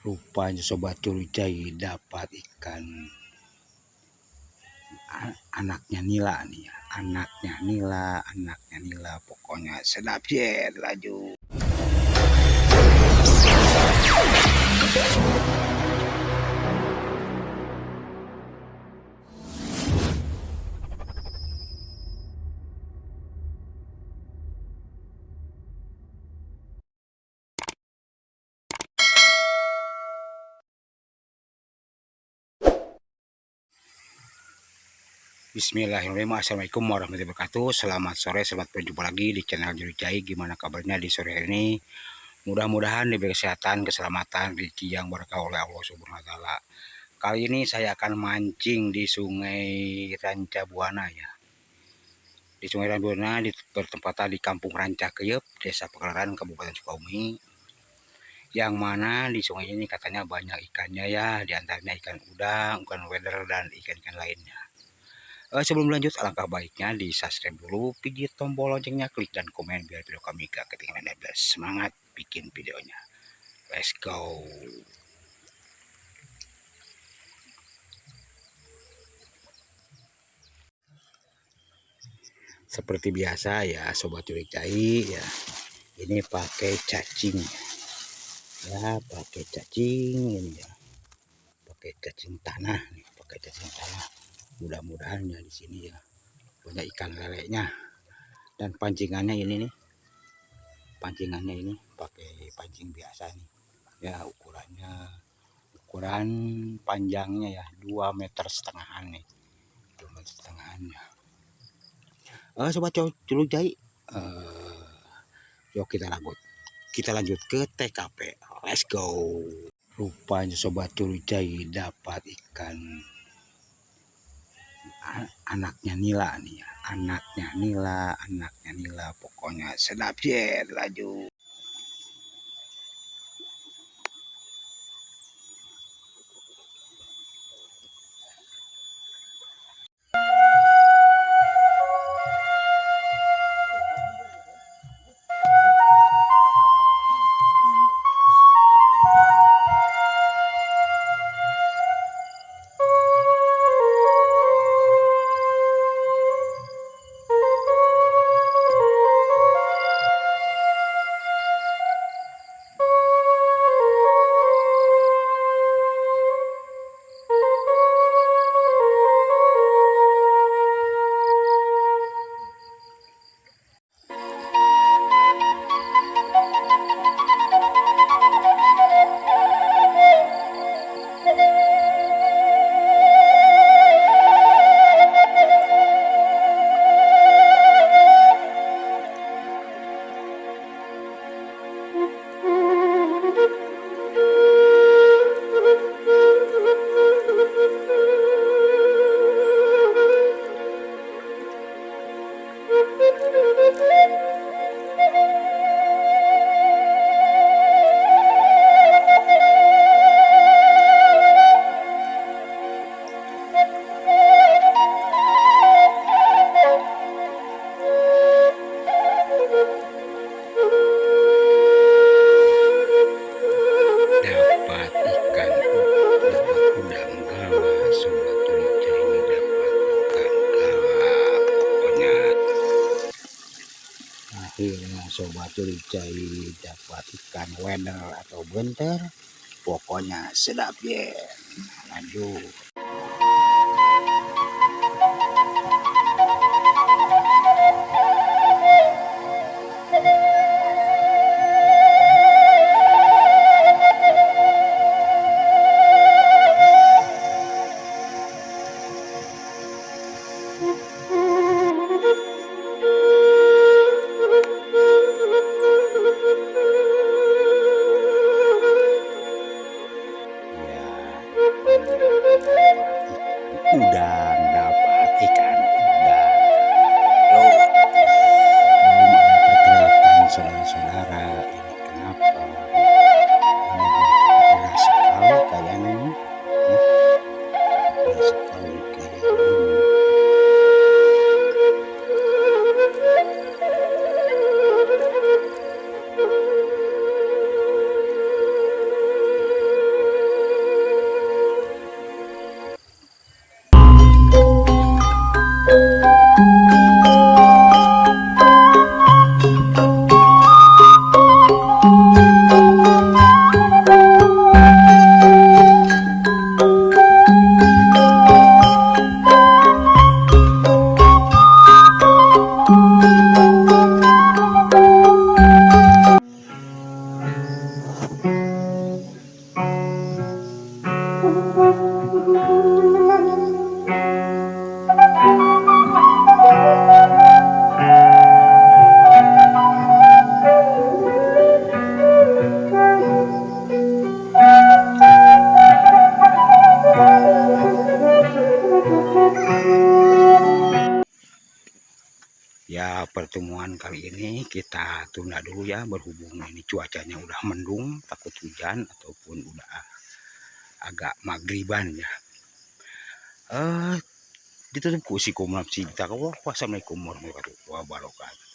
Rupanya sobat curigai dapat ikan anaknya nila nih ya. Anaknya nila pokoknya sedap ya laju. Bismillahirrahmanirrahim. Assalamualaikum warahmatullahi wabarakatuh. Selamat sore, selamat berjumpa lagi di channel Curigai. Gimana kabarnya di sore hari ini? Mudah-mudahan diberi kesehatan, keselamatan, rezeki yang berkah oleh Allah Subhanahu wa taala. Kali ini saya akan mancing di Sungai Ranca Buana ya. Di Sungai Ranca Buana bertempatan di Kampung Ranca Keyep, Desa Pekelaran, Kabupaten Sukabumi. Yang mana di sungai ini katanya banyak ikannya ya, diantaranya ikan udang, ikan weder, dan ikan-ikan lainnya. Sebelum lanjut, alangkah baiknya di subscribe dulu, pijit tombol loncengnya, klik dan komen biar video kami gak ketinggalan. Semangat bikin videonya, let's go. Seperti biasa ya sobat curigai ya, ini pakai cacing ya, pakai cacing ini ya, pakai cacing tanah nih, pakai cacing tanah. Mudah-mudahan ya di sini ya banyak ikan lelenya. Dan pancingannya ini nih, pancingannya ini pakai pancing biasa nih ya. Ukuran panjangnya ya 2,5 meter nih, 2,5 meter ya. Sobat curigai, yuk kita lanjut ke TKP, let's go. Rupanya sobat curigai dapat ikan anaknya nila nih ya. Anaknya nila pokoknya sedap ya laju. Akhirnya sobat curigai dapat ikan weder atau benter, pokoknya sedap ya. Lanjut. Ya, pertemuan kali ini kita tunda dulu ya, berhubung ini cuacanya udah mendung, takut hujan ataupun udah agak maghriban ya. Ditutup ku si kumlap si kita. Wassalamualaikum warahmatullahi wabarakatuh.